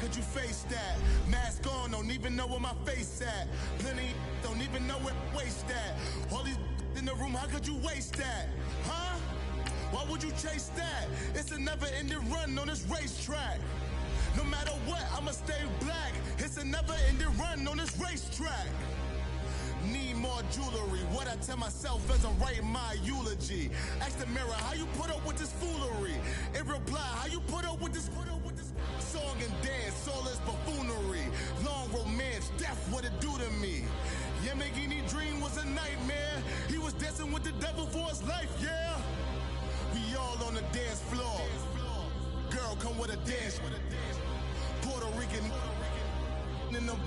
could you face that? Mask on, don't even know where my face at. Plenty don't even know where waste at. All these in the room, how could you waste that? Huh? Why would you chase that? It's a never-ending run on this racetrack. No matter what, I'ma stay black. It's a never-ending run on this racetrack. Need more jewelry. What I tell myself as I'm writing my eulogy. Ask the mirror, how you put up with this foolery? In reply, how you put up with this song and dance, soulless buffoonery. Long romance, death, what it do to me? Yamagini dream was a nightmare. He was dancing with the devil for his life, yeah. We all on the dance floor. Girl, come with a dance. Puerto Rican in them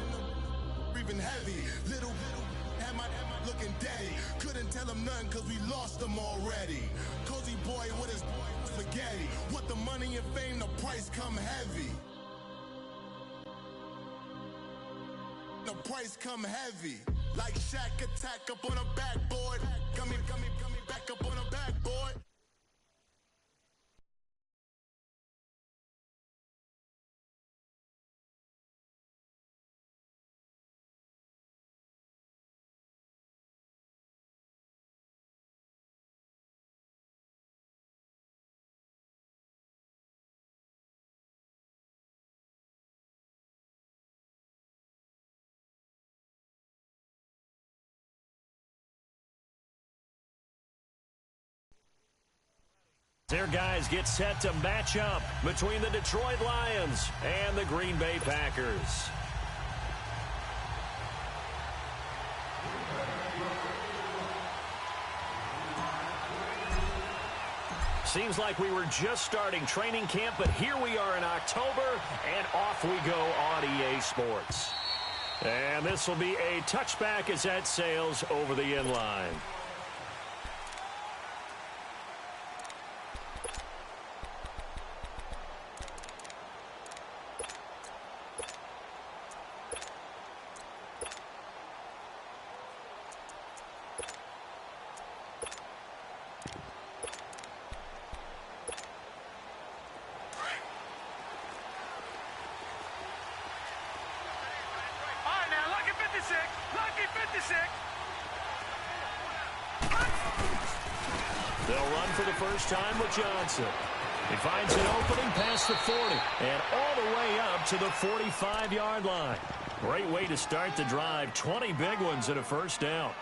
breathing heavy. Little am I looking daddy. Couldn't tell him nothing cause we lost him already. Cozy boy with his spaghetti. With the money and fame, the price come heavy. The price come heavy. Like Shaq attack up on a backboard. Coming back up on a backboard. Their guys get set to match up between the Detroit Lions and the Green Bay Packers. Seems like we were just starting training camp, but here we are in October, and off we go on EA Sports. And this will be a touchback as that sails over the inline. They'll run for the first time with Johnson. He finds an opening past the 40 and all the way up to the 45-yard line. Great way to start the drive. 20 big ones and a first down.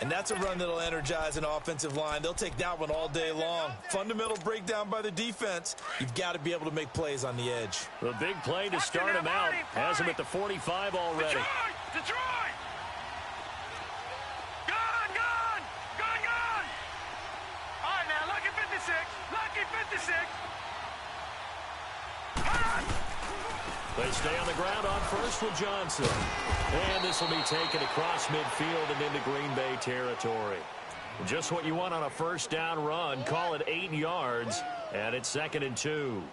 And that's a run that'll energize an offensive line. They'll take that one all day long. Fundamental breakdown by the defense. You've got to be able to make plays on the edge. The big play to start him out. Has him at the 45 already. Detroit! Lucky 56. They stay on the ground on first with Johnson. And this will be taken across midfield and into Green Bay territory. Just what you want on a first down run. Call it 8 yards. And it's 2nd and 2.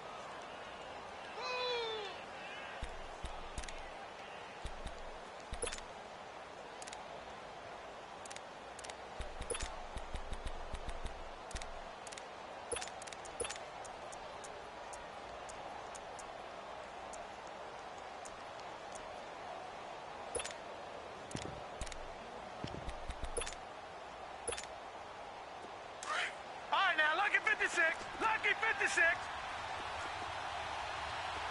Lucky 56.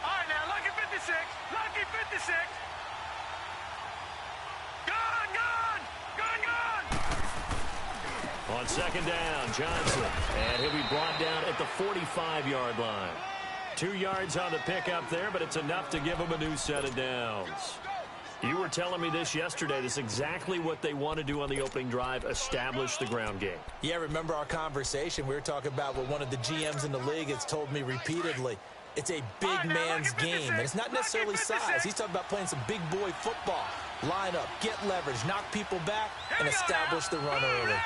All right, now, lucky 56. Lucky 56. Gone. On second down, Johnson. And he'll be brought down at the 45-yard line. 2 yards on the pickup there, but it's enough to give him a new set of downs. You were telling me this yesterday. This is exactly what they want to do on the opening drive, establish the ground game. Yeah, remember our conversation. We were talking about what one of the GMs in the league has told me repeatedly. It's a big man's game, and it's not necessarily size. He's talking about playing some big boy football. Line up, get leverage, knock people back, and establish the run early.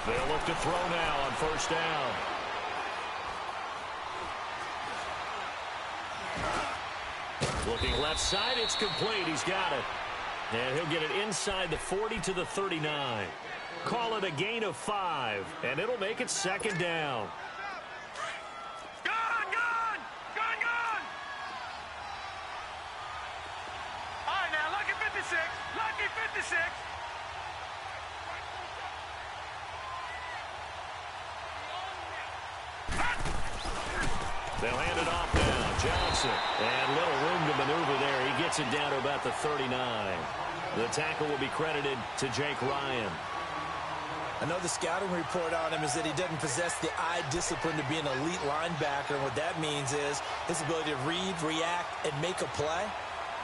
They'll look to throw now on first down. Looking left side, it's complete. He's got it. And he'll get it inside the 40 to the 39. Call it a gain of 5, and it'll make it second down. They'll hand it off now. Johnson. And little room to maneuver there. He gets it down to about the 39. The tackle will be credited to Jake Ryan. I know the scouting report on him is that he doesn't possess the eye discipline to be an elite linebacker. And what that means is his ability to read, react, and make a play.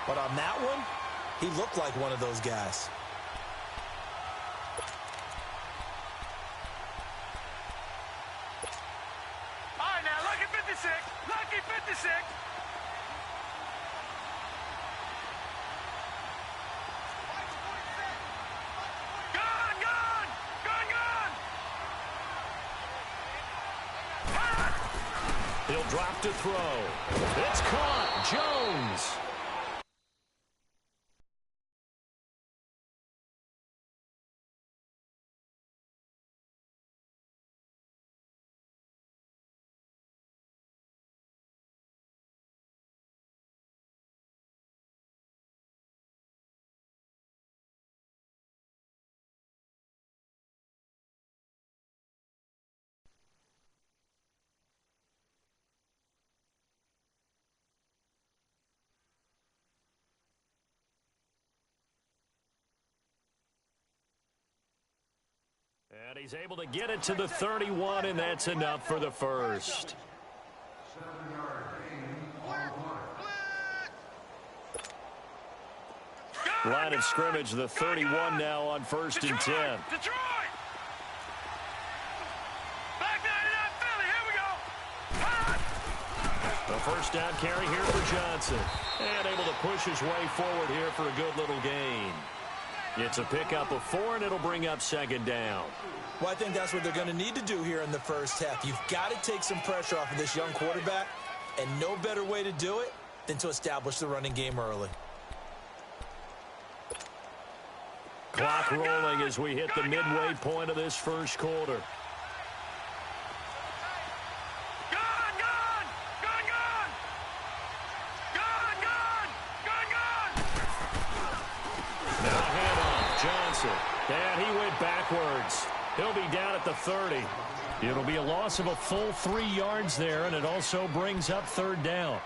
But on that one, he looked like one of those guys. All right, now, lucky 56. Lucky 56. Gone, gone. Gone, gone. He'll drop to throw. It's caught. Jones. And he's able to get it to the 31, and that's enough for the first. Line of scrimmage, the 31 now on 1st and 10. Detroit! Back 99 Philly, here we go. A first down carry here for Johnson. And able to push his way forward here for a good little gain. It's a pickup of 4, and it'll bring up 2nd down. Well, I think that's what they're going to need to do here in the first half. You've got to take some pressure off of this young quarterback, and no better way to do it than to establish the running game early. Clock rolling as we hit the midway point of this first quarter. And he went backwards. He'll be down at the 30. It'll be a loss of a full 3 yards there, and it also brings up 3rd down.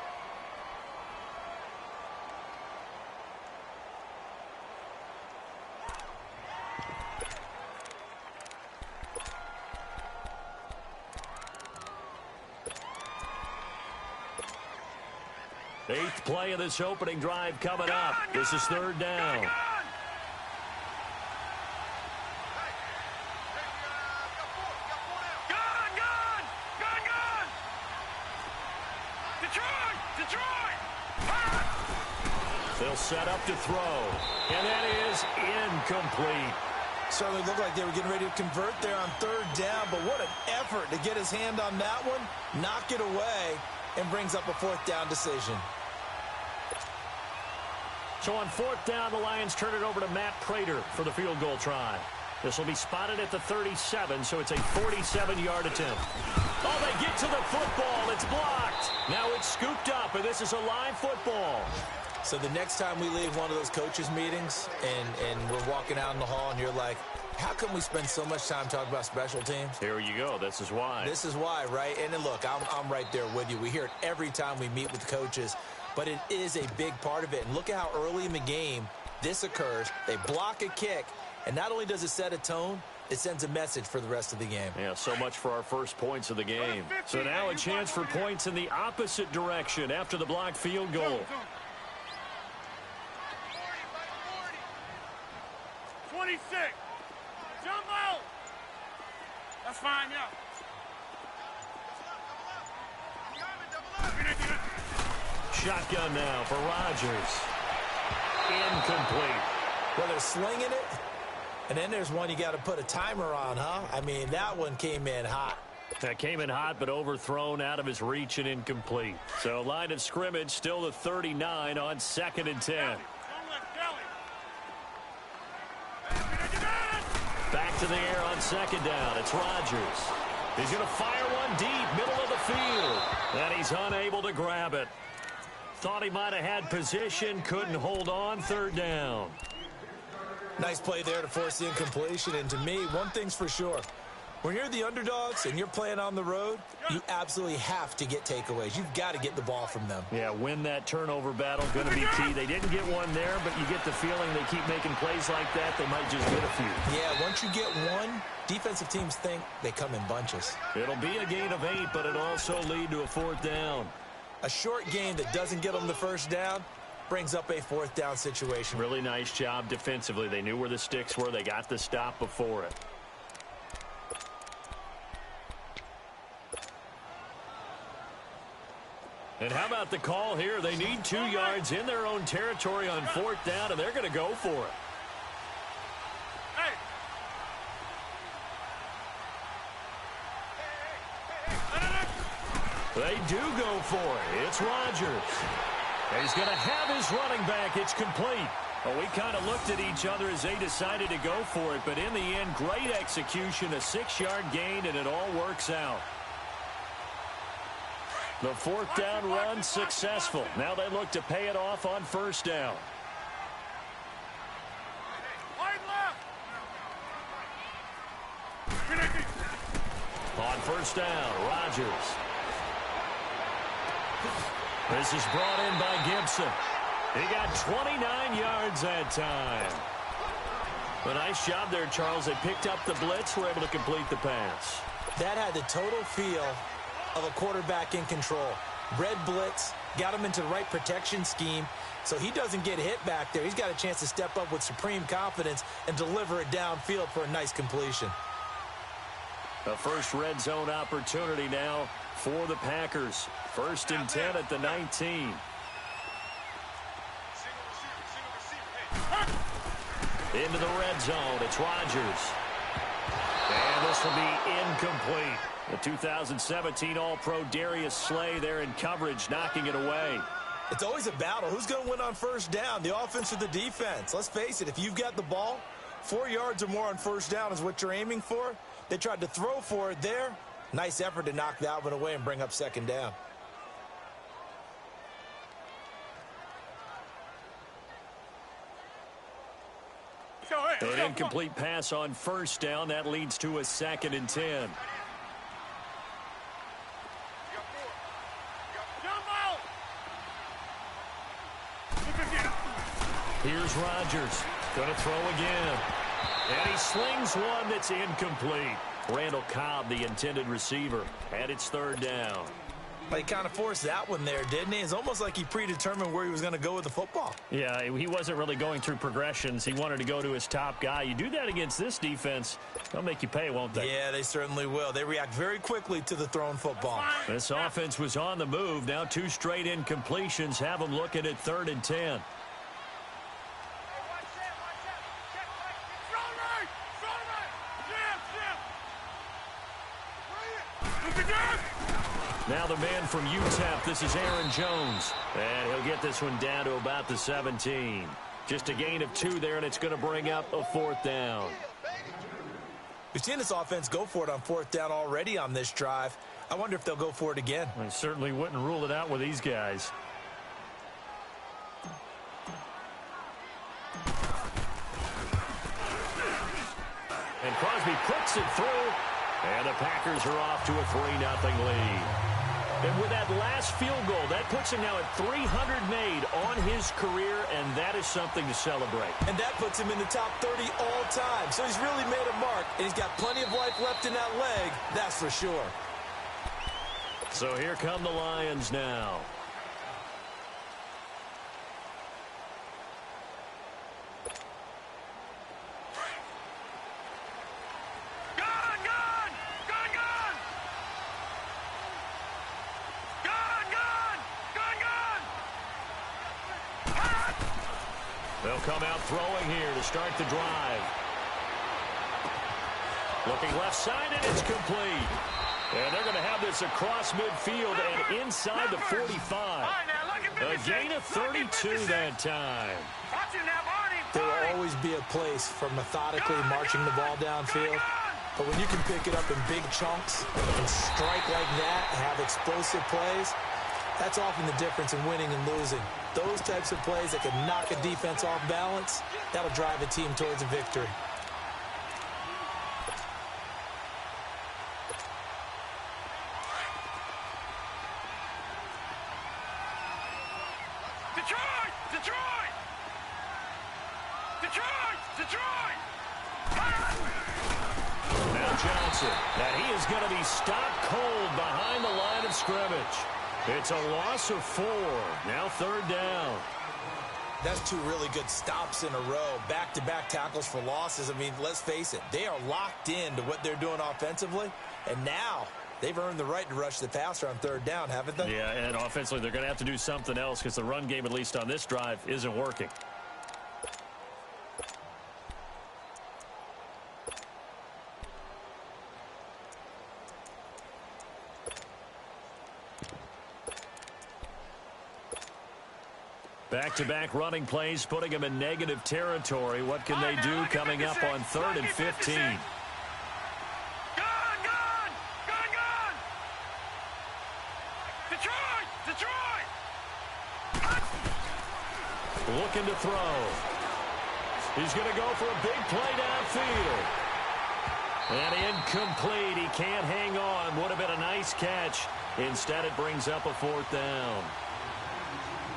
Eighth play of this opening drive coming up. This is 3rd down. They'll set up to throw, and that is incomplete. Certainly looked like they were getting ready to convert there on 3rd down, but what an effort to get his hand on that one, knock it away, and brings up a 4th down decision. So on 4th down, the Lions turn it over to Matt Prater for the field goal try. This will be spotted at the 37, so it's a 47-yard attempt. Oh, they get to the football. It's blocked. Now it's scooped up, and this is a live football. So the next time we leave one of those coaches' meetings and we're walking out in the hall and you're like, how come we spend so much time talking about special teams? Here you go. This is why. This is why, right? And then look, I'm right there with you. We hear it every time we meet with coaches, but it is a big part of it. And look at how early in the game this occurs. They block a kick, and not only does it set a tone, it sends a message for the rest of the game. Yeah, so much for our first points of the game. So now a chance for points in the opposite direction after the blocked field goal. 26. Jump out. That's fine, yeah. Shotgun now for Rodgers. Incomplete. Well, they're slinging it, and then there's one you got to put a timer on, huh? I mean, that one came in hot. That came in hot, but overthrown out of his reach and incomplete. So line of scrimmage still the 39 on 2nd and 10. Back to the air on 2nd down. It's Rodgers. He's going to fire one deep, middle of the field. And he's unable to grab it. Thought he might have had position, couldn't hold on. 3rd down. Nice play there to force the incompletion. And to me, one thing's for sure. When you're the underdogs and you're playing on the road, you absolutely have to get takeaways. You've got to get the ball from them. Yeah, win that turnover battle, going to be key. They didn't get one there, but you get the feeling they keep making plays like that, they might just get a few. Yeah, once you get one, defensive teams think they come in bunches. It'll be a gain of 8, but it'll also lead to a 4th down. A short gain that doesn't get them the first down brings up a 4th down situation. Really nice job defensively. They knew where the sticks were. They got the stop before it. And how about the call here? They need 2 yards in their own territory on 4th down, and they're going to go for it. They do go for it. It's Rodgers. He's going to have his running back. It's complete. Well, we kind of looked at each other as they decided to go for it, but in the end, great execution, a 6-yard gain, and it all works out. The 4th down run successful. Now they look to pay it off on 1st down. On 1st down, Rodgers. This is brought in by Gibson. He got 29 yards that time. A nice job there, Charles. They picked up the blitz, were able to complete the pass. That had the total feel of a quarterback in control. Red blitz, got him into the right protection scheme, so he doesn't get hit back there. He's got a chance to step up with supreme confidence and deliver it downfield for a nice completion. A first red zone opportunity now for the Packers. 1st and 10 at the 19. Into the red zone. It's Rodgers. And this will be incomplete. The 2017 All-Pro Darius Slay there in coverage, knocking it away. It's always a battle. Who's going to win on 1st down, the offense or the defense? Let's face it, if you've got the ball, 4 yards or more on 1st down is what you're aiming for. They tried to throw for it there. Nice effort to knock that one away and bring up 2nd down. An incomplete pass on 1st down. That leads to a 2nd and 10. Here's Rodgers. Going to throw again. And he slings one that's incomplete. Randall Cobb, the intended receiver, and it's 3rd down. Well, he kind of forced that one there, didn't he? It's almost like he predetermined where he was going to go with the football. Yeah, he wasn't really going through progressions. He wanted to go to his top guy. You do that against this defense, they'll make you pay, won't they? Yeah, they certainly will. They react very quickly to the thrown football. This offense was on the move. Now 2 straight incompletions have them looking at 3rd and 10. Now the man from UTEP, this is Aaron Jones. And he'll get this one down to about the 17. Just a gain of 2 there, and it's going to bring up a 4th down. We've seen this offense go for it on 4th down already on this drive. I wonder if they'll go for it again. I certainly wouldn't rule it out with these guys. And Crosby puts it through. And the Packers are off to a 3-0 lead. And with that last field goal, that puts him now at 300 made on his career, and that is something to celebrate. And that puts him in the top 30 all time. So he's really made a mark, and he's got plenty of life left in that leg, that's for sure. So here come the Lions now. They'll come out throwing here to start the drive. Looking left side, and it's complete. And they're going to have this across midfield and inside the 45. A gain of 32 that time. There will always be a place for methodically marching the ball downfield. But when you can pick it up in big chunks and strike like that, have explosive plays, that's often the difference in winning and losing. Those types of plays that can knock a defense off balance, that'll drive a team towards a victory. Detroit! Detroit! Detroit! Detroit! Now Johnson. And he is going to be stopped cold behind the line of scrimmage. It's a loss of 4. Now 3rd down. That's 2 really good stops in a row. Back-to-back tackles for losses. I mean, let's face it. They are locked into what they're doing offensively. And now they've earned the right to rush the passer on 3rd down, haven't they? Yeah, and offensively they're going to have to do something else because the run game, at least on this drive, isn't working. Back-to-back running plays, putting them in negative territory. What can they do coming up on 3rd and 15? Gone! Gone! Gone! Gone! Detroit! Detroit! Looking to throw. He's going to go for a big play downfield. And incomplete. He can't hang on. Would have been a nice catch. Instead, it brings up a 4th down.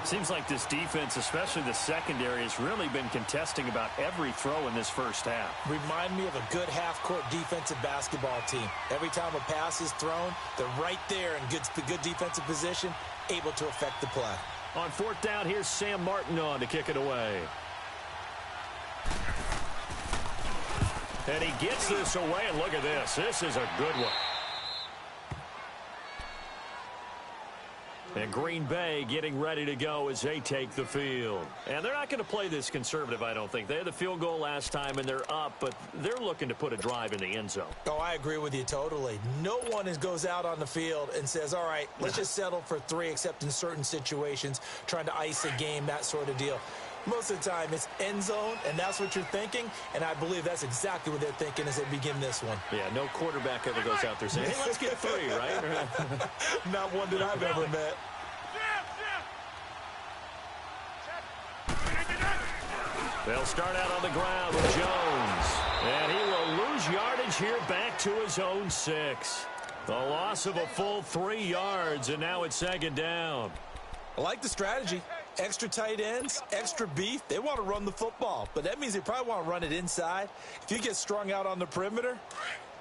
Seems like this defense, especially the secondary, has really been contesting about every throw in this first half. Remind me of a good half-court defensive basketball team. Every time a pass is thrown, they're right there in good defensive position, able to affect the play. On 4th down, here's Sam Martin on to kick it away. And he gets this away, and look at this. This is a good one. And Green Bay getting ready to go as they take the field. And they're not going to play this conservative, I don't think. They had the field goal last time, and they're up, but they're looking to put a drive in the end zone. Oh, I agree with you totally. No one goes out on the field and says, all right, let's just settle for 3, except in certain situations, trying to ice a game, that sort of deal. Most of the time, it's end zone, and that's what you're thinking, and I believe that's exactly what they're thinking as they begin this one. Yeah, no quarterback ever goes out there saying, hey, let's get 3, right? Not one that I've ever met. They'll start out on the ground with Jones, and he will lose yardage here back to his own 6. The loss of a full 3 yards, and now it's 2nd down. I like the strategy. Extra tight ends, extra beef. They want to run the football, but that means they probably want to run it inside. If you get strung out on the perimeter,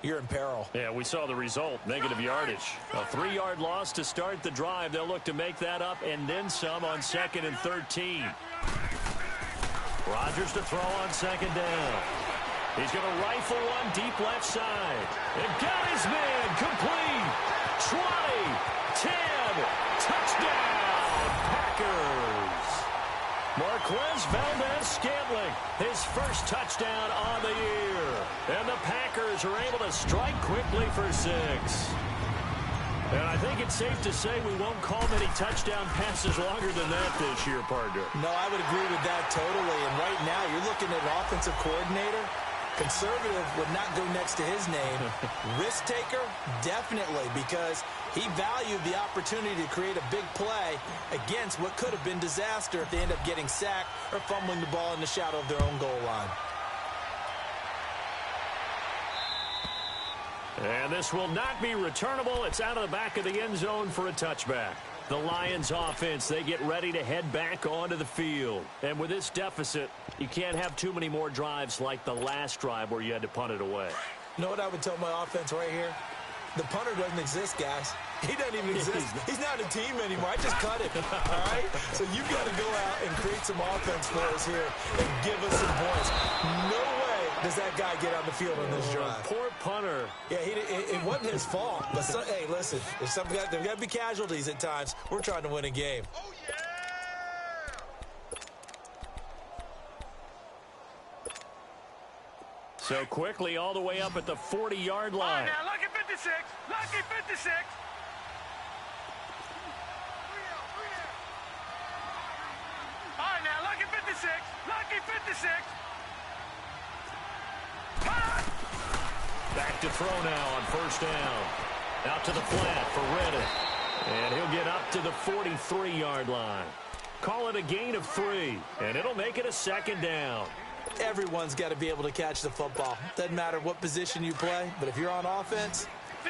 you're in peril. Yeah, we saw the result, negative yardage. A 3-yard loss to start the drive. They'll look to make that up and then some on 2nd and 13. Rodgers to throw on 2nd down. He's going to rifle one deep left side. And got his man complete. 20, 10, touchdown, Packers. Marquez Valdez-Scantling, his first touchdown on the year. And the Packers are able to strike quickly for 6. And I think it's safe to say we won't call many touchdown passes longer than that this year, partner. No, I would agree with that totally. And right now, you're looking at an offensive coordinator. Conservative would not go next to his name. Risk taker, definitely, because he valued the opportunity to create a big play against what could have been disaster if they end up getting sacked or fumbling the ball in the shadow of their own goal line. And this will not be returnable. It's out of the back of the end zone for a touchback. The Lions offense, they get ready to head back onto the field. And with this deficit, you can't have too many more drives like the last drive where you had to punt it away. You know what I would tell my offense right here? The punter doesn't exist, guys. He doesn't even exist. He's not a team anymore. I just cut him, all right? So you've got to go out and create some offense for us here and give us some points. No way does that guy get on the field on this drive. Poor punter. Yeah, it wasn't his fault. But hey, listen, there's got to be casualties at times. We're trying to win a game. Oh, yeah! So quickly all the way up at the 40-yard line. Now, lucky 56. Lucky 56. All right, now, lucky 56. Lucky 56. Back to throw now on 1st down. Out to the flat for Reddick. And he'll get up to the 43-yard line. Call it a gain of 3, and it'll make it a 2nd down. Everyone's got to be able to catch the football. Doesn't matter what position you play, but if you're on offense,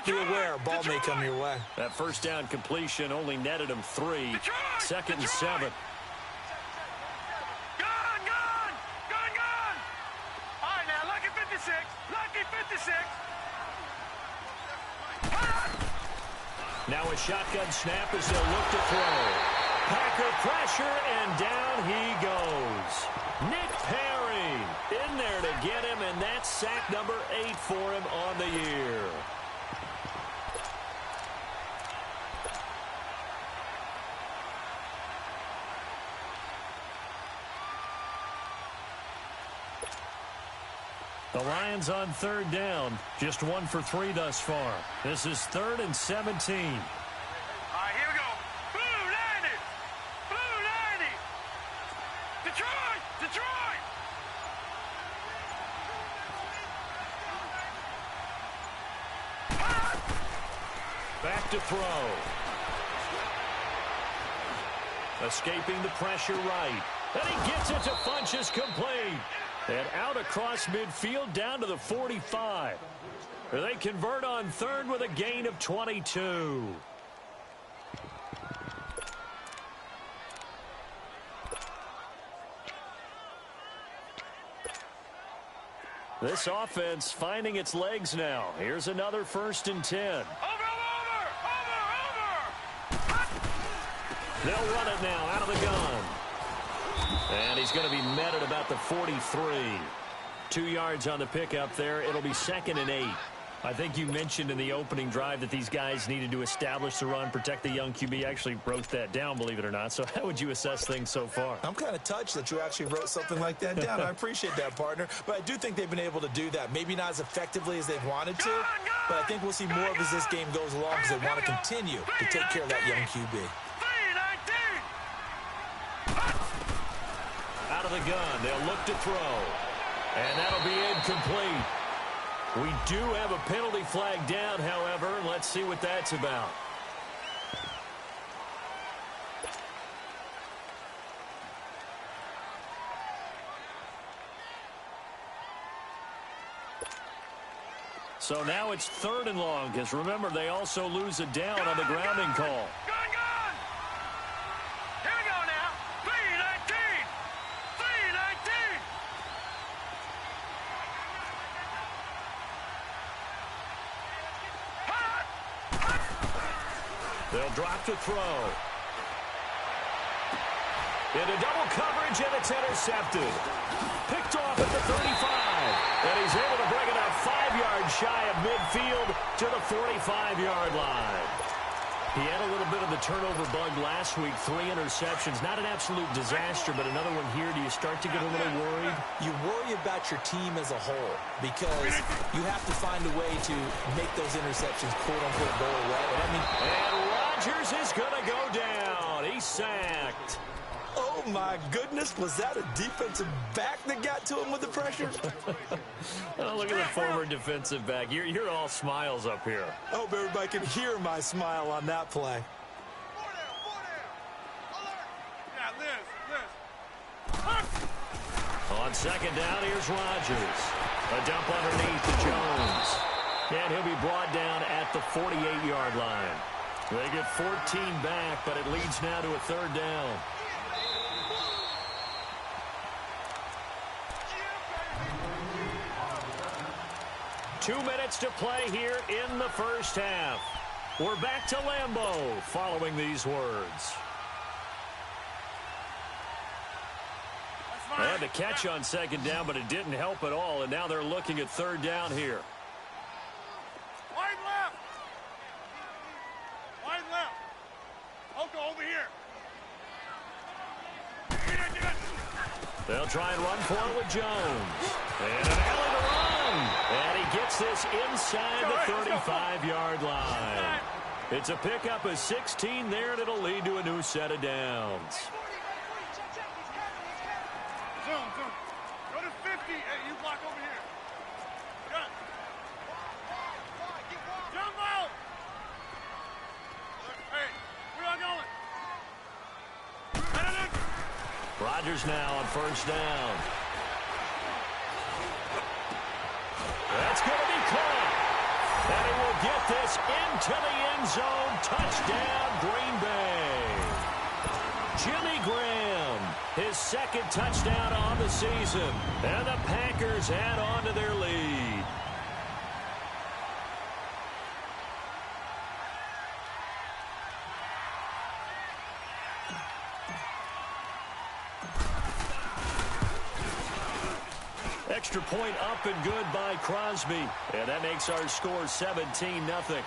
be aware a ball may come your way. That 1st down completion only netted him 3. 2nd and 7. Now a shotgun snap as they'll look to throw. Packer pressure, and down he goes. Nick Perry in there to get him, and that's sack number 8 for him on the year. The Lions on 3rd down, just 1 for 3 thus far. This is 3rd and 17. All right, here we go. Blue 90! Blue 90! Detroit! Detroit! Back to throw. Escaping the pressure right. And he gets it to Funchess complete. And out across midfield down to the 45. They convert on 3rd with a gain of 22. This offense finding its legs now. Here's another 1st and 10. Over! They'll run it now out of the gun. And he's going to be met at about the 43. 2 yards on the pickup there. It'll be 2nd and 8. I think you mentioned in the opening drive that these guys needed to establish the run, protect the young QB. Actually wrote that down, believe it or not. So how would you assess things so far? I'm kind of touched that you actually wrote something like that down. I appreciate that, partner. But I do think they've been able to do that. Maybe not as effectively as they've wanted to, but I think we'll see more of as this game goes along because they want to continue to take care of that young QB. Out of the gun, they'll look to throw. And that'll be incomplete. We do have a penalty flag down, however. Let's see what that's about. So now it's 3rd and long, because remember, they also lose a down on the grounding call. They'll drop to throw. Into double coverage, and it's intercepted. Picked off at the 35. And he's able to bring it up 5 yards shy of midfield to the 45-yard line. He had a little bit of the turnover bug last week. 3 interceptions. Not an absolute disaster, but another one here. Do you start to get a little worried? You worry about your team as a whole because you have to find a way to make those interceptions, quote-unquote, go away. And Rodgers is going to go down. He's sacked. Oh, my goodness. Was that a defensive back that got to him with the pressure? Oh, look at the former defensive back. You're all smiles up here. I hope everybody can hear my smile on that play. On 2nd down, here's Rodgers. A dump underneath to Jones. And he'll be brought down at the 48-yard line. They get 14 back, but it leads now to a 3rd down. Two minutes to play here in the first half. We're back to Lambeau following these words. They had the catch on 2nd down, but it didn't help at all, and now they're looking at 3rd down here. Wide left. Wide left. Oko over here. They'll try and run for it with Jones. And an alley to run. And he gets this inside the 35-yard line. It's a pickup of 16 there, and it'll lead to a new set of downs. Zoom. Go to 50. Hey, you block over here. Gun. Jump out. Hey, where y'all going? Rodgers now on 1st down. That's going to be caught. And he will get this into the end zone. Touchdown, Green Bay. Jimmy Graham, his 2nd touchdown on the season. And the Packers add on to their lead. extra point up and good by Crosby. And that makes our score 17-0.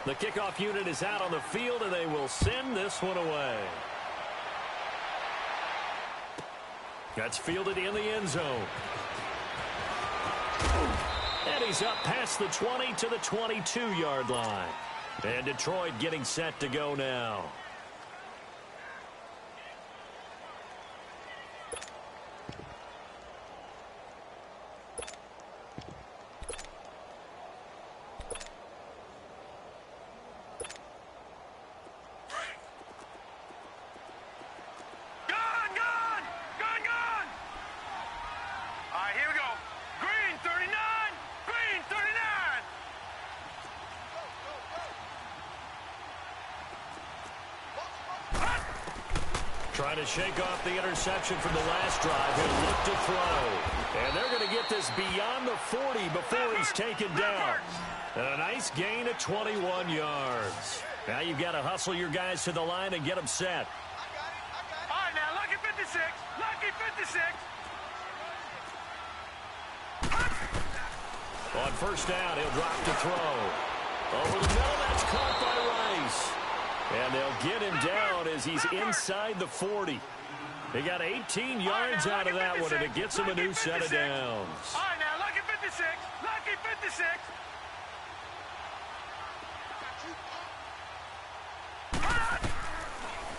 The kickoff unit is out on the field, and they will send this one away. That's fielded in the end zone. And he's up past the 20 to the 22-yard line. And Detroit getting set to go now. Trying to shake off the interception from the last drive. He'll look to throw. And they're going to get this beyond the 40 before he's taken down. And a nice gain of 21 yards. Now you've got to hustle your guys to the line and get them set. All right, now, lucky 56. Lucky 56. On first down, he'll drop to throw. Over the middle, that's caught by Rice. And they'll get him down as he's inside the 40. They got 18 yards out of that one, and it gets him a new set of downs. All right, now, lucky 56. Lucky 56.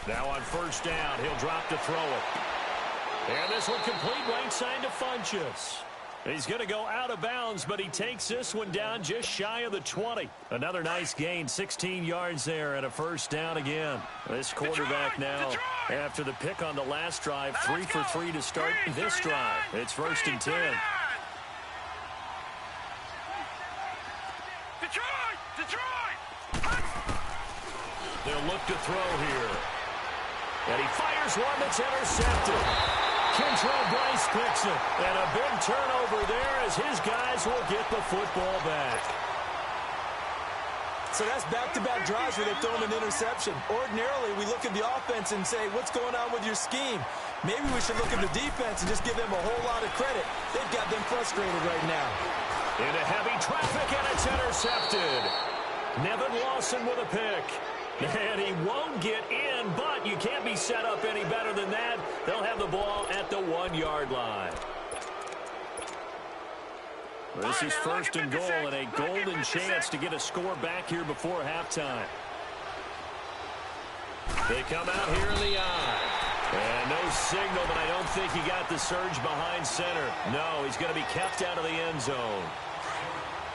Now on first down, he'll drop to throw it. And this one complete right side to Funchess. He's going to go out of bounds, but he takes this one down just shy of the 20. Another nice gain, 16 yards there, and a first down again. This quarterback now, after the pick on the last drive, 3 for 3 to start this drive. It's first and 10. Detroit! They'll look to throw here. And he fires one that's intercepted. Kentrell Bryce picks it. And a big turnover there as his guys will get the football back. So that's back-to-back drives where they've thrown an interception. Ordinarily, we look at the offense and say, what's going on with your scheme? Maybe we should look at the defense and just give them a whole lot of credit. They've got them frustrated right now. Into heavy traffic, and it's intercepted. Nevin Lawson with a pick. And he won't get in, but you can't be set up any better than that. They'll have the ball at the 1-yard line. This is first and goal, and a golden chance to get a score back here before halftime. They come out here in the eye. And no signal, but I don't think he got the surge behind center. No, he's going to be kept out of the end zone.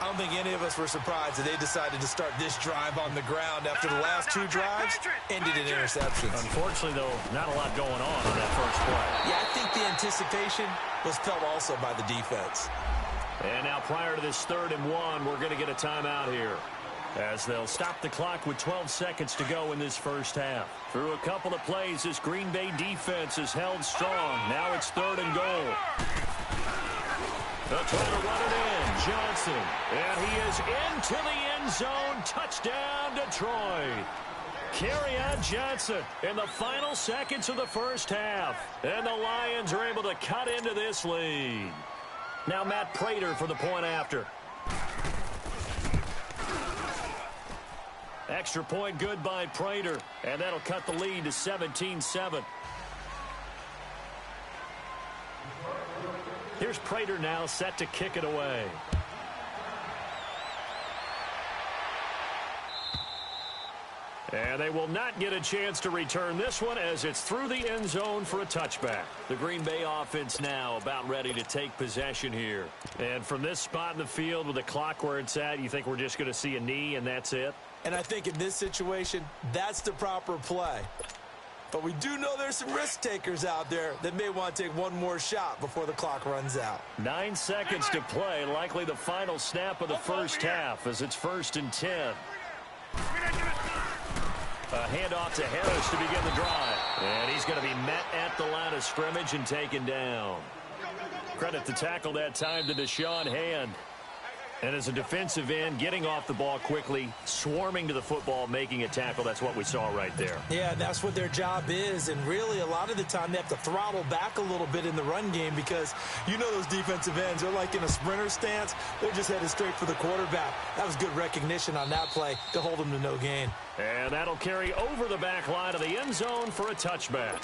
I don't think any of us were surprised that they decided to start this drive on the ground after the last two drives ended in interceptions. Unfortunately, though, not a lot going on that first play. Yeah, I think the anticipation was felt also by the defense. And now prior to this 3rd and 1, we're going to get a timeout here, as they'll stop the clock with 12 seconds to go in this first half. Through a couple of plays, this Green Bay defense is held strong. Now it's 3rd and goal. They'll try to run it in. Johnson. And he is into the end zone. Touchdown, Detroit. Kerryon Johnson in the final seconds of the first half. And the Lions are able to cut into this lead. Now Matt Prater for the point after. Extra point good by Prater. And that'll cut the lead to 17-7. Here's Prater now set to kick it away. And they will not get a chance to return this one as it's through the end zone for a touchback. The Green Bay offense now about ready to take possession here. And from this spot in the field with the clock where it's at, you think we're just going to see a knee and that's it? And I think in this situation, that's the proper play. But we do know there's some risk takers out there that may want to take one more shot before the clock runs out. 9 seconds to play, likely the final snap of the first half as it's 1st and 10. A handoff to Harris to begin the drive. And he's going to be met at the line of scrimmage and taken down. Credit the tackle that time to Deshaun Hand. And as a defensive end, getting off the ball quickly, swarming to the football, making a tackle, that's what we saw right there. Yeah, that's what their job is. And really, a lot of the time, they have to throttle back a little bit in the run game because you know those defensive ends, they're like in a sprinter stance. They're just headed straight for the quarterback. That was good recognition on that play to hold them to no gain. And that'll carry over the back line of the end zone for a touchback.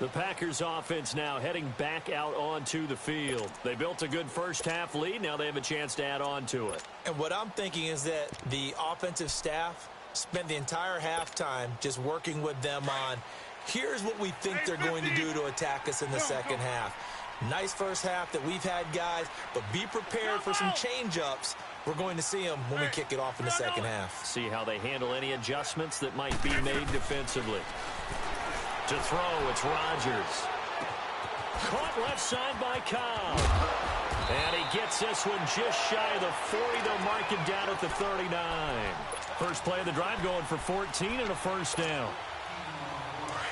The Packers offense now heading back out onto the field. They built a good first half lead. Now they have a chance to add on to it. And what I'm thinking is that the offensive staff spent the entire halftime just working with them on, here's what we think they're going to do to attack us in the second half. Nice first half that we've had, guys, but be prepared for some change-ups. We're going to see them when we kick it off in the second half. See how they handle any adjustments that might be made defensively. To throw, it's Rodgers. Caught left side by Cobb. And he gets this one just shy of the 40. They'll mark him down at the 39. First play of the drive going for 14 and a first down.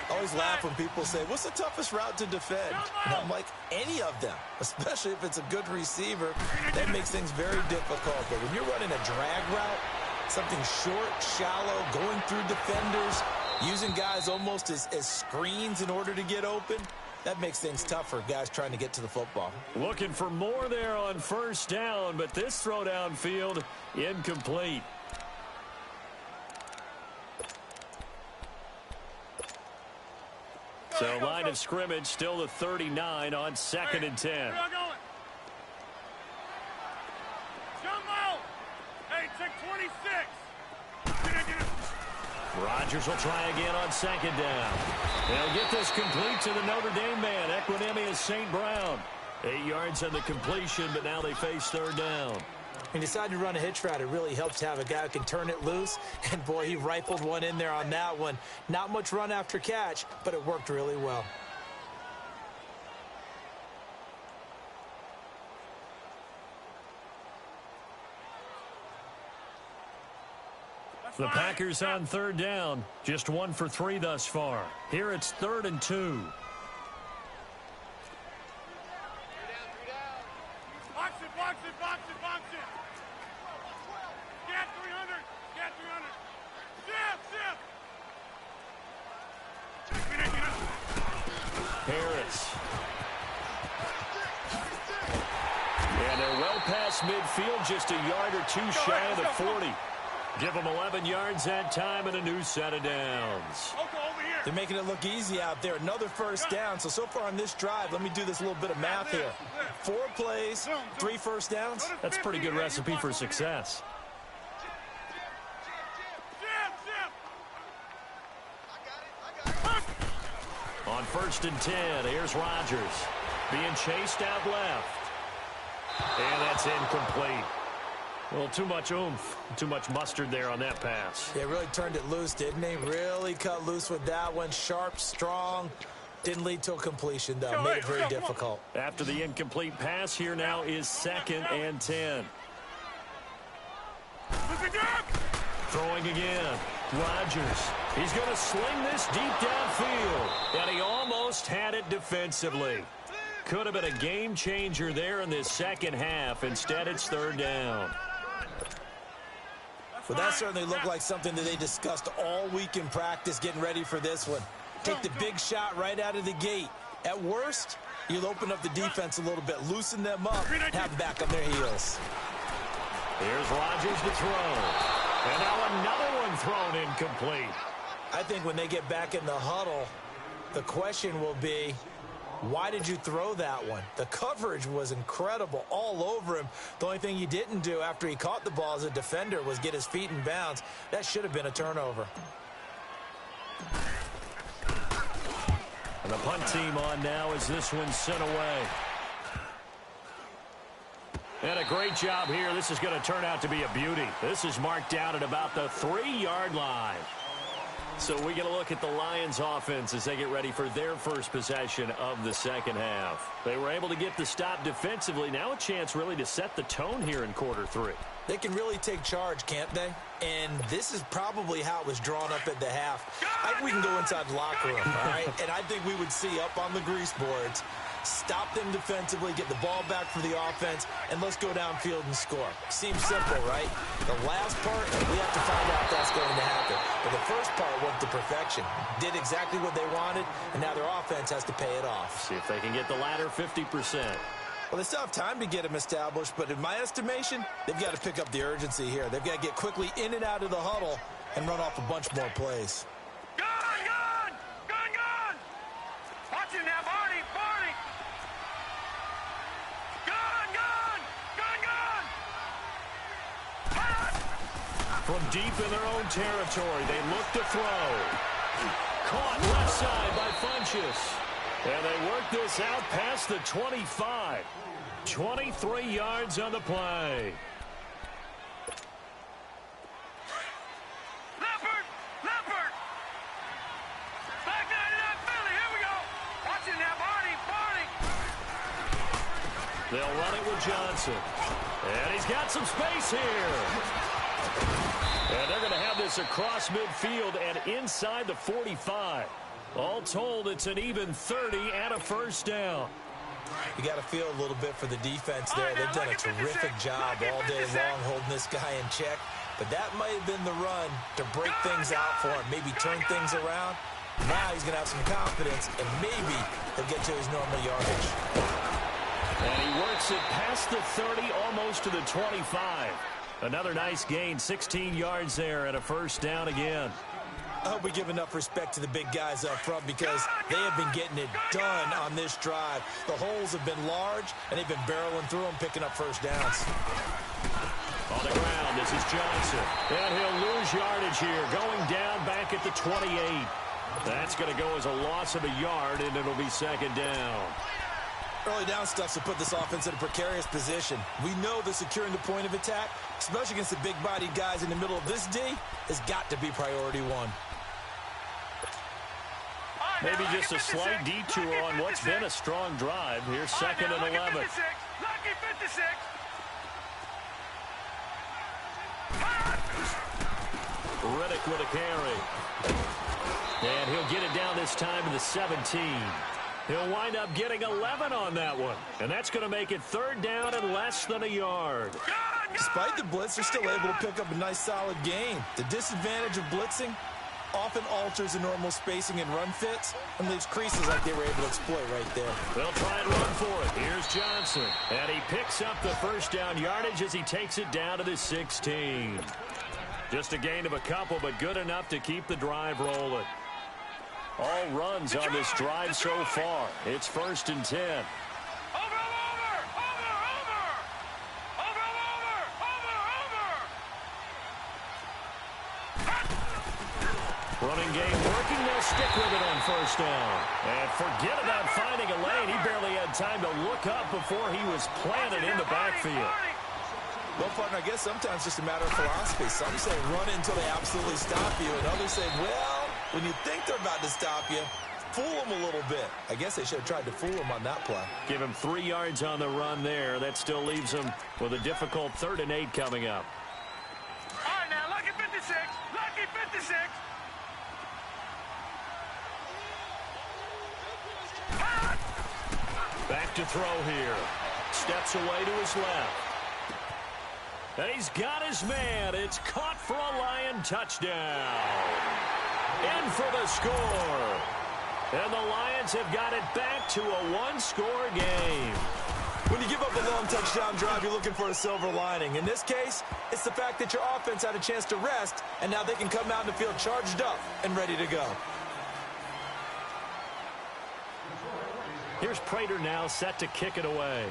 I always laugh when people say, what's the toughest route to defend? And I'm like, any of them, especially if it's a good receiver. That makes things very difficult. But when you're running a drag route, something short, shallow, going through defenders, using guys almost as screens in order to get open, that makes things tough for guys trying to get to the football. Looking for more there on first down, but this throw downfield incomplete. So line of scrimmage still the 39 on 2nd and 10. Hey, check 26. Rodgers will try again on 2nd down. They'll get this complete to the Notre Dame man, Equanimous St. Brown. 8 yards on the completion, but now they face 3rd down. He decided to run a hitch route. It really helps to have a guy who can turn it loose. And, boy, he rifled one in there on that one. Not much run after catch, but it worked really well. The Packers on 3rd down. Just 1 for 3 thus far. Here it's 3rd and 2. Box it, box it, box it, box it. Scat 300, scat 300. Harris. And they're well past midfield, just a yard or two shy of the 40. Give them 11 yards that time and a new set of downs. They're making it look easy out there. Another first down. So far on this drive, let me do this little bit of math here. 4 plays, 3 first downs. That's a pretty good recipe for success. On 1st and 10, here's Rodgers. Being chased out left. And that's incomplete. Well, too much oomph, too much mustard there on that pass. They really turned it loose, didn't they? Really cut loose with that one. Sharp, strong. Didn't lead to a completion, though. Made it very difficult. After the incomplete pass, here now is 2nd and 10. Throwing again. Rodgers. He's going to sling this deep downfield. And he almost had it defensively. Could have been a game changer there in this second half. Instead, it's 3rd down. Well, that certainly looked like something that they discussed all week in practice, getting ready for this one. Take the big shot right out of the gate. At worst, you'll open up the defense a little bit, loosen them up, have them back on their heels. Here's Rodgers to throw. And now another one thrown incomplete. I think when they get back in the huddle, the question will be, why did you throw that one? The coverage was incredible all over him. The only thing he didn't do after he caught the ball as a defender was get his feet in bounds. That should have been a turnover. And the punt team on now as this one's sent away. And a great job here. This is going to turn out to be a beauty. This is marked down at about the 3-yard line. So we get a look at the Lions offense as they get ready for their first possession of the second half. They were able to get the stop defensively. Now a chance really to set the tone here in quarter 3. They can really take charge, can't they? And this is probably how it was drawn up at the half. I think we can go inside the locker room, all right? And I think we would see up on the grease boards stop them defensively, get the ball back for the offense, and let's go downfield and score. Seems simple, right? The last part, we have to find out if that's going to happen. But the first part worked to perfection. Did exactly what they wanted, and now their offense has to pay it off. See if they can get the latter 50%. Well, they still have time to get them established, but in my estimation, they've got to pick up the urgency here. They've got to get quickly in and out of the huddle and run off a bunch more plays. Gun! Watch him now, Barney! From deep in their own territory, they look to throw. Caught left side by Funchess. And they work this out past the 25. 23 yards on the play. Leopard! Back 99 Philly, here we go! Watch it now, Barney! They'll run it with Johnson. And he's got some space here. And they're going to have this across midfield and inside the 45. All told, it's an even 30 and a first down. You got to feel a little bit for the defense there. They've done a terrific job all day long holding this guy in check. But that might have been the run to break things out for him, maybe turn things around. Now he's going to have some confidence, and maybe he'll get to his normal yardage. And he works it past the 30, almost to the 25. Another nice gain, 16 yards there and a first down again. I hope we give enough respect to the big guys up front because they have been getting it done on this drive. The holes have been large, and they've been barreling through them, picking up first downs. On the ground, this is Johnson. And he'll lose yardage here, going down back at the 28. That's going to go as a loss of a yard, and it'll be second down. Early down stuff to put this offense in a precarious position. We know that securing the point of attack, especially against the big-bodied guys in the middle of this D, has got to be priority one. Maybe just a slight detour on what's been a strong drive. Here's second and 11. Lucky 56. Riddick with a carry. And he'll get it down this time to the 17. He'll wind up getting 11 on that one. And that's going to make it third down and less than a yard. Despite the blitz, they're still able to pick up a nice solid gain. The disadvantage of blitzing often alters the normal spacing and run fits and leaves creases like they were able to exploit right there. They'll try and run for it. Here's Johnson. And he picks up the first down yardage as he takes it down to the 16. Just a gain of a couple, but good enough to keep the drive rolling. All runs on this drive so far. It's first and 10. Running game working. They'll stick with it on first down. And forget about finding a lane. He barely had time to look up before he was planted in the backfield. Well, partner, I guess sometimes it's just a matter of philosophy. Some say run until they absolutely stop you, and others say, well, when you think they're about to stop you, fool them a little bit. I guess they should have tried to fool him on that play. Give him 3 yards on the run there. That still leaves him with a difficult 3rd and 8 coming up. All right, now, lucky 56. Lucky 56. Back to throw here. Steps away to his left. And he's got his man. It's caught for a Lion touchdown. In for the score. And the Lions have got it back to a one-score game. When you give up a long touchdown drive, you're looking for a silver lining. In this case, it's the fact that your offense had a chance to rest, and now they can come out in the field charged up and ready to go. Here's Prater now set to kick it away.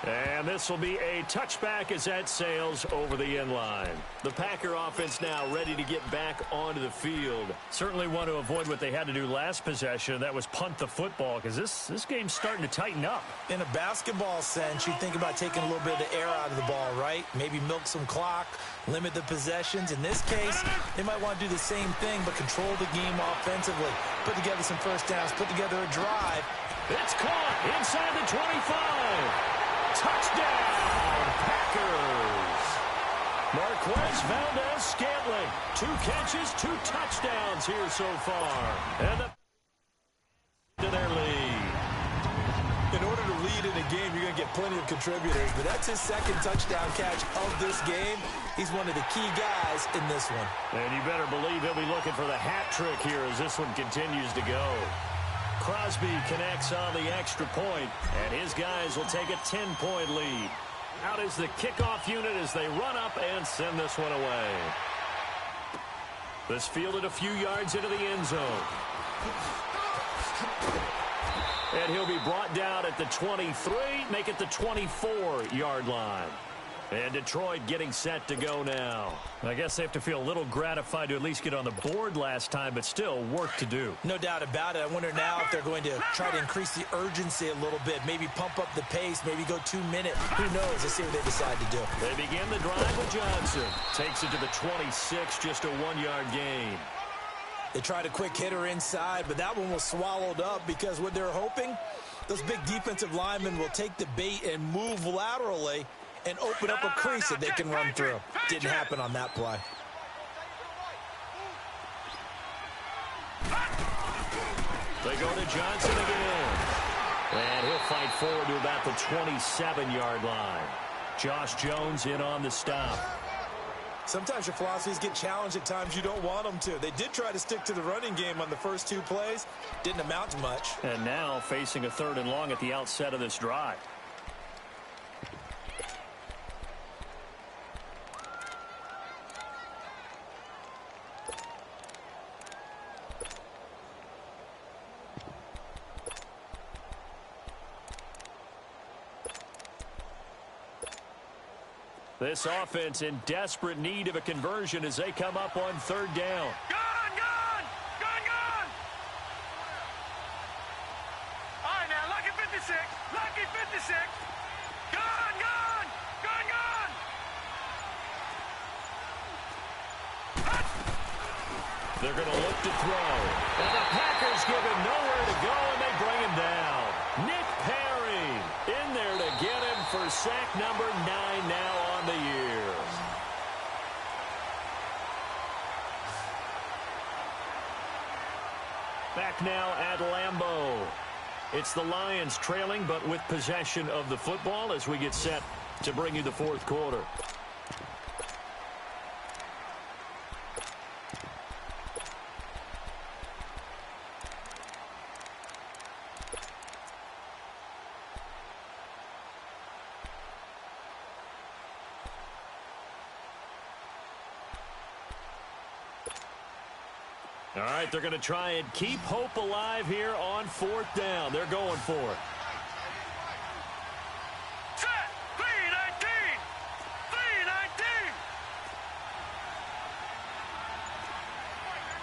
And this will be a touchback as that sails over the end line. The Packer offense now ready to get back onto the field. Certainly want to avoid what they had to do last possession. That was punt the football because this game's starting to tighten up. In a basketball sense, you think about taking a little bit of the air out of the ball, right? Maybe milk some clock, limit the possessions. In this case, they might want to do the same thing but control the game offensively. Put together some first downs, put together a drive. It's caught inside the 25. Touchdown, Packers. Marquez Valdez-Scantling. 2 catches, 2 touchdowns here so far. And to their lead. In order to lead in a game, you're going to get plenty of contributors, but that's his second touchdown catch of this game. He's one of the key guys in this one. And you better believe he'll be looking for the hat trick here as this one continues to go. Crosby connects on the extra point, and his guys will take a 10-point lead. Out is the kickoff unit as they run up and send this one away. This fielded a few yards into the end zone. And he'll be brought down at the 23, make it the 24-yard line. And Detroit getting set to go now. I guess they have to feel a little gratified to at least get on the board last time, but still work to do. No doubt about it. I wonder now if they're going to try to increase the urgency a little bit, maybe pump up the pace, maybe go 2 minutes. Who knows? Let's see what they decide to do. They begin the drive with Johnson. Takes it to the 26, just a 1-yard gain. They tried a quick hitter inside, but that one was swallowed up because what they're hoping, those big defensive linemen will take the bait and move laterally and open up a crease that they can run through. Didn't happen on that play. They go to Johnson again. And he'll fight forward to about the 27-yard line. Josh Jones in on the stop. Sometimes your philosophies get challenged at times you don't want them to. They did try to stick to the running game on the first 2 plays. Didn't amount to much. And now facing a 3rd and long at the outset of this drive. This offense in desperate need of a conversion as they come up on 3rd down. Gone! Gone! Gone! Gone! All right, now, lucky 56. Lucky 56. Gone! Gone! Gone! Gone! They're going to look to throw. And the Packers give him nowhere to go, and they bring him down. Nick Perry in there to get him for sack number 9 now on the year. Back now at Lambeau. It's the Lions trailing, but with possession of the football as we get set to bring you the 4th quarter. All right, they're going to try and keep hope alive here on 4th down. They're going for it. Set! 3-19! 3-19!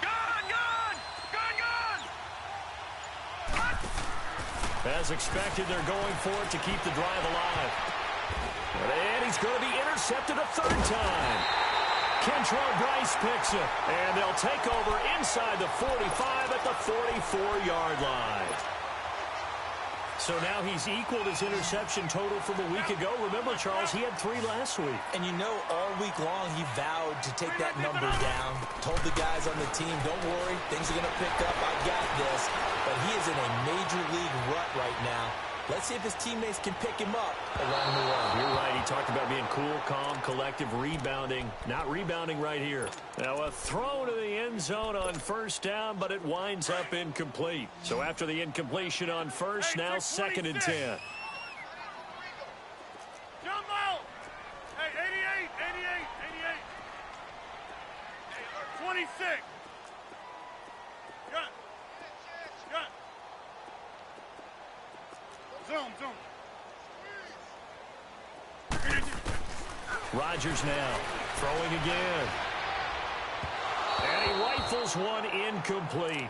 Gone! Gone! Gone! Gone! As expected, they're going for it to keep the drive alive. And he's going to be intercepted a 3rd time. Kentrell Bryce picks it, and they'll take over inside the 45 at the 44-yard line. So now he's equaled his interception total from a week ago. Remember, Charles, he had 3 last week. And you know, all week long, he vowed to take that number down. Told the guys on the team, don't worry, things are going to pick up. I got this. But he is in a major league rut right now. Let's see if his teammates can pick him up along the way. You're right. He talked about being cool, calm, collective, rebounding. Not rebounding right here. Now a throw to the end zone on 1st down, but it winds up incomplete. So after the incompletion on 1st, now 2nd and 10. Jump out! Hey, 88, 88, 88. 26. Got. Zoom. Rodgers now throwing again. And he rifles one incomplete.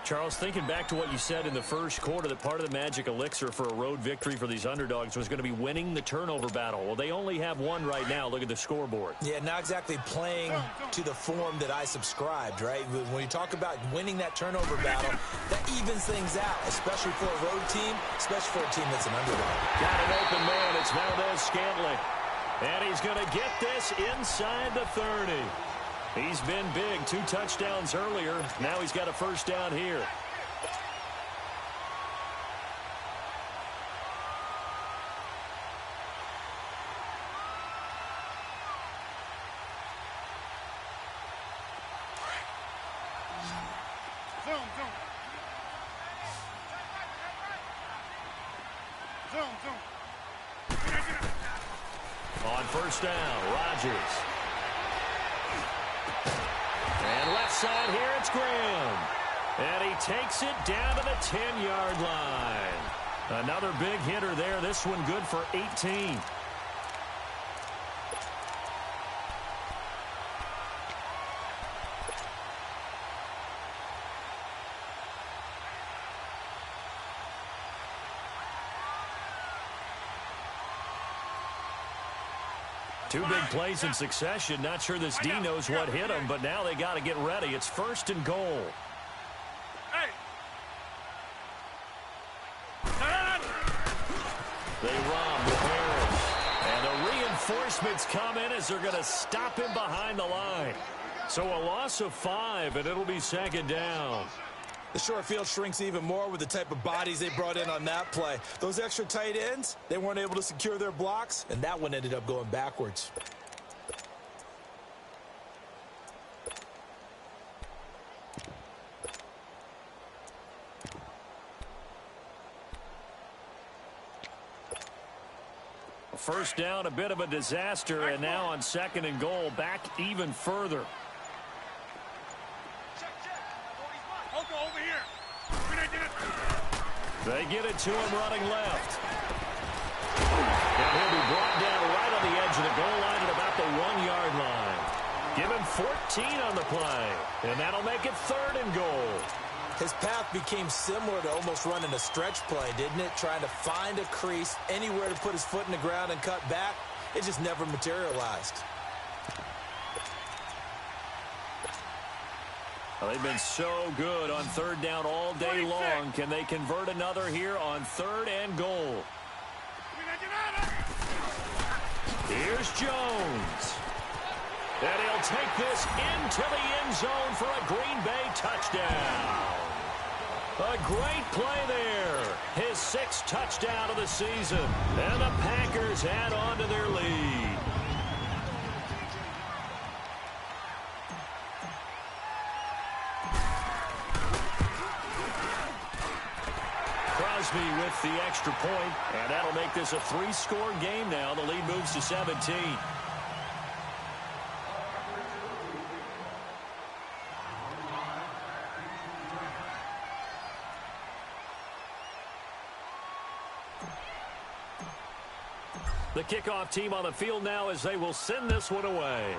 Charles, thinking back to what you said in the first quarter, that part of the magic elixir for a road victory for these underdogs was going to be winning the turnover battle. Well, they only have one right now. Look at the scoreboard. Yeah, not exactly playing to the form that I subscribed, right? When you talk about winning that turnover battle, that evens things out, especially for a road team, especially for a team that's an underdog. Got an open man. It's Valdez-Scantling. And he's going to get this inside the 30. He's been big. 2 touchdowns earlier. Now he's got a first down here. On first down, Rodgers. And left side here, it's Graham. And he takes it down to the 10-yard line. Another big hitter there. This one good for 18. Two big plays in succession. Not sure this D knows what hit him, but now they got to get ready. It's first and goal. They run with Harris. And the reinforcements come in as they're going to stop him behind the line. So a loss of 5, and it'll be second down. The short field shrinks even more with the type of bodies they brought in on that play. Those extra tight ends, they weren't able to secure their blocks, and that one ended up going backwards. First down, a bit of a disaster, and now on second and goal, back even further. They get it to him running left. And he'll be brought down right on the edge of the goal line at about the 1-yard line. Give him 14 on the play, and that'll make it third and goal. His path became similar to almost running a stretch play, didn't it? Trying to find a crease, anywhere to put his foot in the ground and cut back. It just never materialized. Well, they've been so good on third down all day long. Can they convert another here on third and goal? Here's Jones. And he'll take this into the end zone for a Green Bay touchdown. A great play there. His 6th touchdown of the season. And the Packers add on to their lead. Crosby with the extra point, and that'll make this a 3-score game now. The lead moves to 17. The kickoff team on the field now as they will send this one away.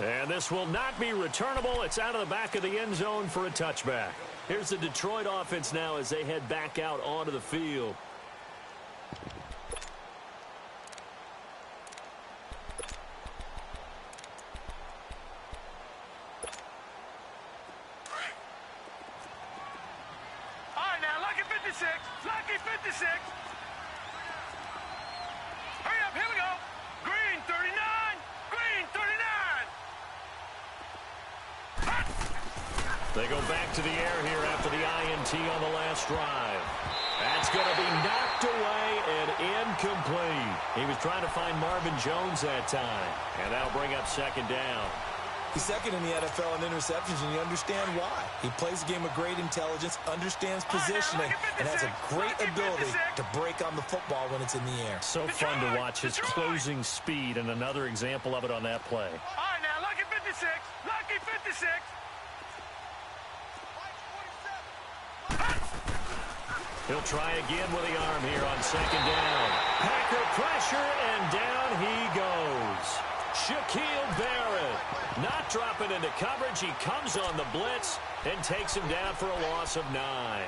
And this will not be returnable. It's out of the back of the end zone for a touchback. Here's the Detroit offense now as they head back out onto the field. All right, now, lucky 56. Lucky 56. Hurry up, here we go. Green 39. Green 39. They go back to the air here after the INT on the last drive. That's going to be knocked away and incomplete. He was trying to find Marvin Jones that time, and that'll bring up second down. He's second in the NFL in interceptions, and you understand why. He plays the game with great intelligence, understands positioning, and has a great ability to break on the football when it's in the air. So fun to watch his closing speed, and another example of it on that play. All right, now, lucky 56. Lucky 56. He'll try again with the arm here on second down. Packer pressure, and down he goes. Shaquille Barrett not dropping into coverage. He comes on the blitz and takes him down for a loss of 9.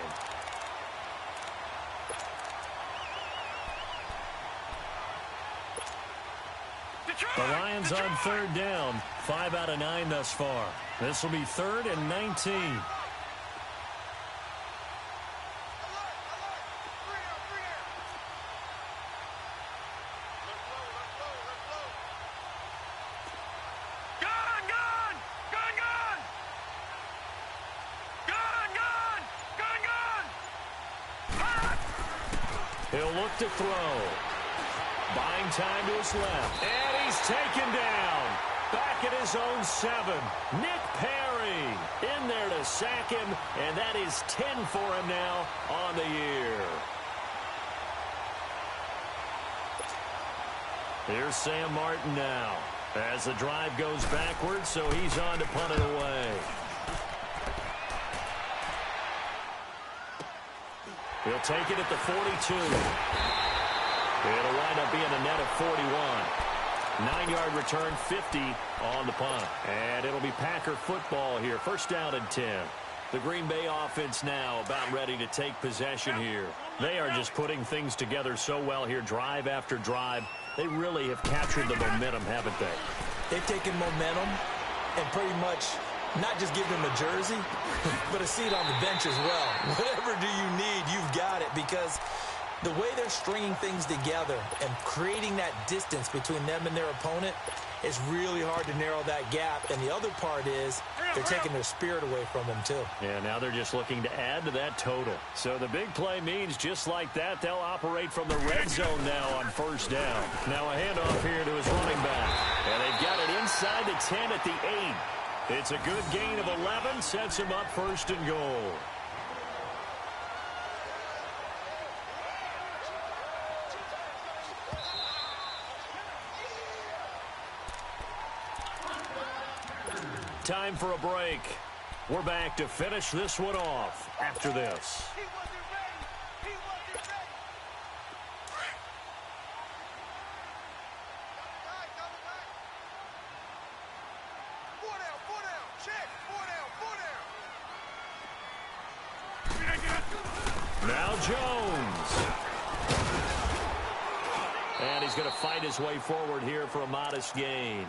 The Lions on third down. 5 out of 9 thus far. This will be 3rd and 19. He'll look to throw. Buying time to his left. And he's taken down. Back at his own 7. Nick Perry in there to sack him. And that is 10 for him now on the year. Here's Sam Martin now. As the drive goes backwards, so he's on to punt it away. He'll take it at the 42. It'll wind up being a net of 41. 9-yard return, 50 on the punt. And it'll be Packer football here. First down and 10. The Green Bay offense now about ready to take possession here. They are just putting things together so well here, drive after drive. They really have captured the momentum, haven't they? They've taken momentum and pretty much not just give them a jersey, but a seat on the bench as well. Whatever do you need, you've got it, because the way they're stringing things together and creating that distance between them and their opponent is really hard to narrow that gap. And the other part is they're taking their spirit away from them, too. Yeah, now they're just looking to add to that total. So the big play means just like that, they'll operate from the red zone now on first down. Now a handoff here to his running back. And they've got it inside the 10 at the 8. It's a good gain of 11, sets him up first and goal. Time for a break. We're back to finish this one off after this. He wasn't ready. He wasn't ready. Four down. Check. Four down. Now Jones. And he's going to fight his way forward here for a modest gain.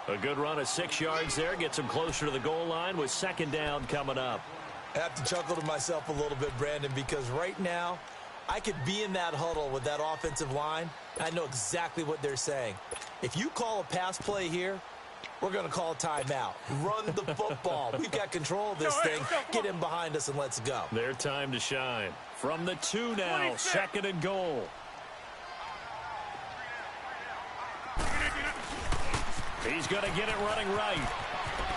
A good run of 6 yards there. Gets him closer to the goal line with second down coming up. I have to chuckle to myself a little bit, Brandon, because right now I could be in that huddle with that offensive line. I know exactly what they're saying. If you call a pass play here, we're going to call a timeout. Run the football. We've got control of this thing. Get him behind us and let's go. Their time to shine. From the 2 now, second and goal. He's going to get it running right.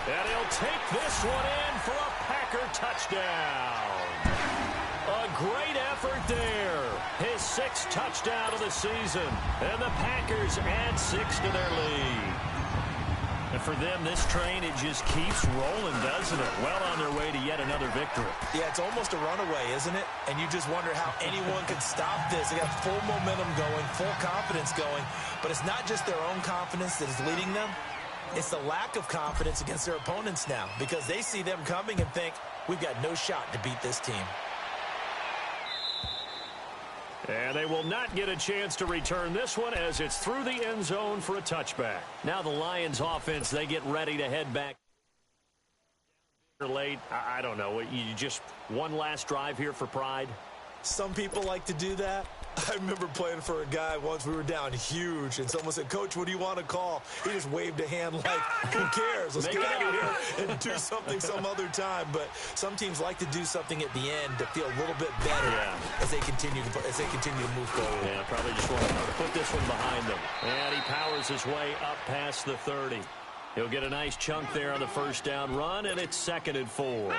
And he'll take this one in for a Packer touchdown. A great effort there. His 6th touchdown of the season. And the Packers add 6 to their lead. And for them, this train, it just keeps rolling, doesn't it? Well on their way to yet another victory. Yeah, it's almost a runaway, isn't it? And you just wonder how anyone could stop this. They got full momentum going, full confidence going. But it's not just their own confidence that is leading them. It's the lack of confidence against their opponents now, because they see them coming and think, we've got no shot to beat this team. And they will not get a chance to return this one as it's through the end zone for a touchback. Now the Lions offense, they get ready to head back. Late, I don't know. You just one last drive here for pride? Some people like to do that. I remember playing for a guy once. We were down huge, and someone said, Coach, what do you want to call? He just waved a hand like, who cares? Let's get out of here and do something some other time. But some teams like to do something at the end to feel a little bit better as they continue to move forward. Yeah, probably just want to put this one behind them. And he powers his way up past the 30. He'll get a nice chunk there on the first down run, and it's 2nd and 4.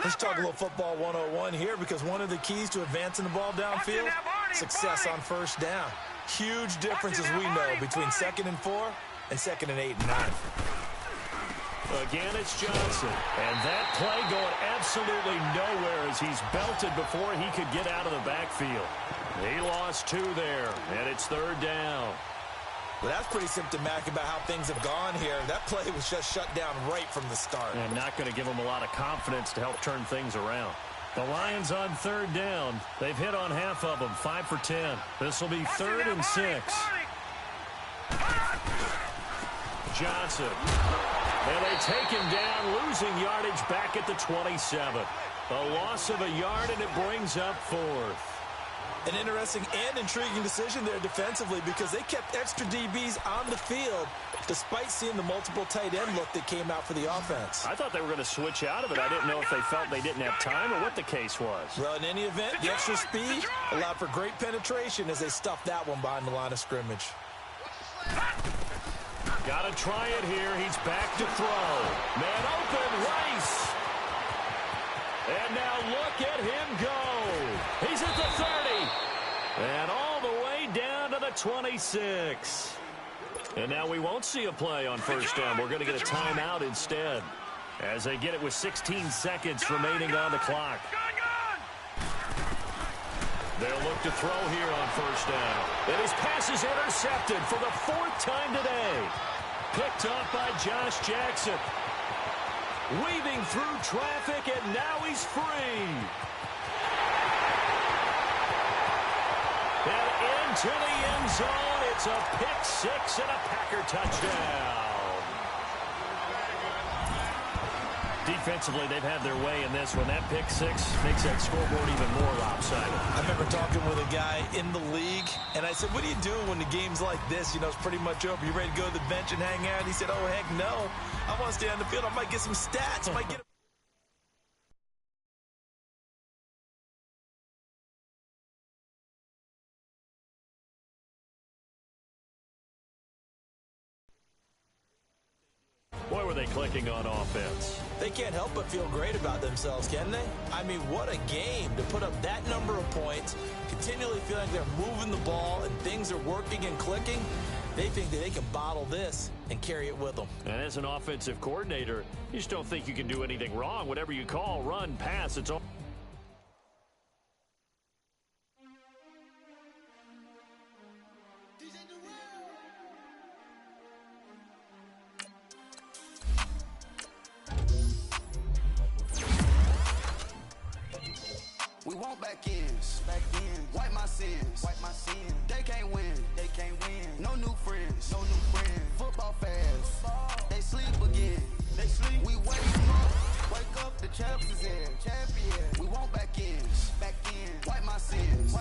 Let's talk a little football 101 here, because one of the keys to advancing the ball downfield, success on first down. Huge difference, as we know, between 2nd and 4 and 2nd and 8 and 9. Again, it's Johnson. And that play going absolutely nowhere as he's belted before he could get out of the backfield. He lost 2 there, and it's 3rd down. Well, that's pretty symptomatic about how things have gone here. That play was just shut down right from the start. And not going to give them a lot of confidence to help turn things around. The Lions on 3rd down. They've hit on half of them, 5 for 10. This will be 3rd and 6. Johnson. And they take him down, losing yardage back at the 27. A loss of a yard, and it brings up 4th. An interesting and intriguing decision there defensively because they kept extra DBs on the field despite seeing the multiple tight end look that came out for the offense. I thought they were going to switch out of it. I didn't know if they felt they didn't have time or what the case was. Well, in any event, the extra speed allowed for great penetration as they stuffed that one behind the line of scrimmage. Got to try it here. He's back to throw. Man open, Rice. And now look at him go. He's at the 30. And all the way down to the 26. And now we won't see a play on first down. We're going to get a timeout instead as they get it with 16 seconds remaining on the clock. They'll look to throw here on first down. And his pass is intercepted for the 4th time today. Picked up by Josh Jackson. Weaving through traffic, and now he's free. And into the end zone, it's a pick six and a Packer touchdown. Defensively, they've had their way in this one. That pick six makes that scoreboard even more lopsided. I remember talking with a guy in the league, and I said, what do you do when the game's like this? You know, it's pretty much over. You ready to go to the bench and hang out? He said, oh, heck no. I want to stay on the field. I might get some stats. I might get Boy, were they clicking on offense. They can't help but feel great about themselves, can they? I mean, what a game to put up that number of points, continually feel like they're moving the ball and things are working and clicking. They think that they can bottle this and carry it with them. And as an offensive coordinator, you just don't think you can do anything wrong. Whatever you call, run, pass, it's all. We want back ends, wipe my sins, They can't win, No new friends, Football fast, they sleep again, We wake them up, the champs is in, We want back ends, wipe my sins,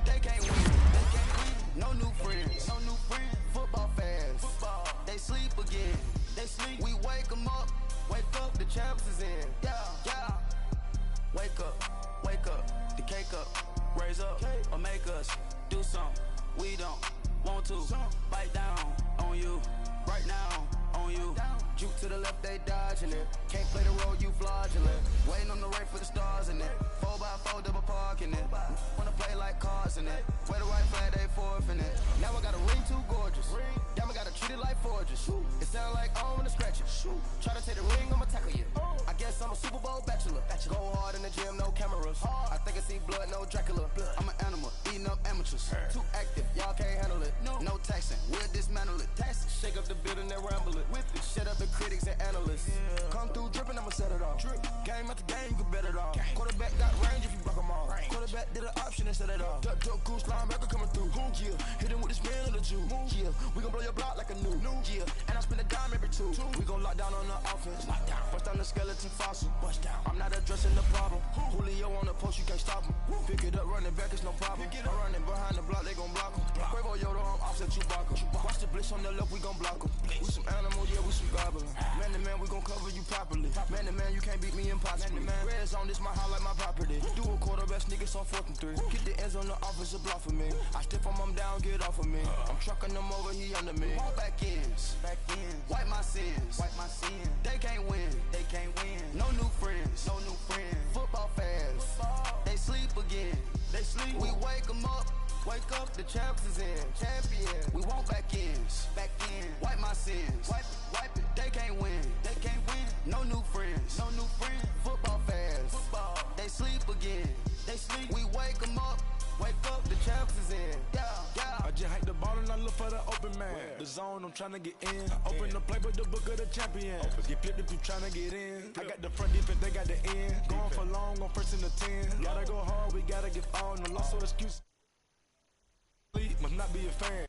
They can't win, No new friends, Football fast, they sleep again, We wake them up, the champs is in, yeah. Wake up, the cake up, raise up, or make us do something we don't want to. Bite down on you, right now on you. Juke to the left, they dodging it. Can't play the role, you fraudulent. Waiting on the right for the stars in it. 4x4 double parking it. Wanna play like cars in it. Where the right flag, they forfeit it. Now I got a ring too gorgeous. Damn, I gotta treat it like forges. It sound like I'm gonna scratch it. Try to take the ring, I'ma tackle you. I guess I'm a Super Bowl bachelor. Go hard in the gym, no cameras. I think I see blood, no Dracula. I'm an animal, eating up amateurs. Too active, y'all can't handle it. No taxing, we'll dismantle it. Shake up the building and ramble it. Shut up the critics and analysts. Come through dripping, I'ma set it off. Game after game, you can bet it off. Quarterback got range if you block them all. Quarterback did an option and set it off. Duck, goose, linebacker coming through. Yeah, hit him with the spin of the Jew. Yeah, we gon' blow your block like a new. Yeah, and I spend a dime every two. We gon' lock down on the offense. Bust down the skeleton fossil. I'm not addressing the problem. Julio on the post, you can't stop him. Pick it up, running back, it's no problem. I'm running behind the block, they gon' block him. Quavo Yoda, I'm offset Chewbacca. Watch the blitz on the left, we gon' block him. We some animals, yeah, we some goblins. Man to man, we gon' cover you properly. Man to man, you can't beat me impossibly. Red zone, this my highlight, my property. Do a quarterback sneak, it's on 4th and 3. Get the ends on the offensive block for me. I step on him down, get off of me. I'm trucking them over, he under me. Back ends, wipe my sins, They can't win, No new friends, Football fast, they sleep again, We wake them up, the champs is in, We want back ends, wipe my sins, They can't win, No new friends, Football fast, they sleep again, We wake them up, the champs is in, I just hike the ball and I look for the open man. The zone, I'm trying to get in. Open the playbook, the book of the champion. Get flipped if you trying to get in. I got the front defense, they got the end. Going for long, on 1st and 10. Gotta go hard, we gotta give all. No loss or excuse. Must not be a fan.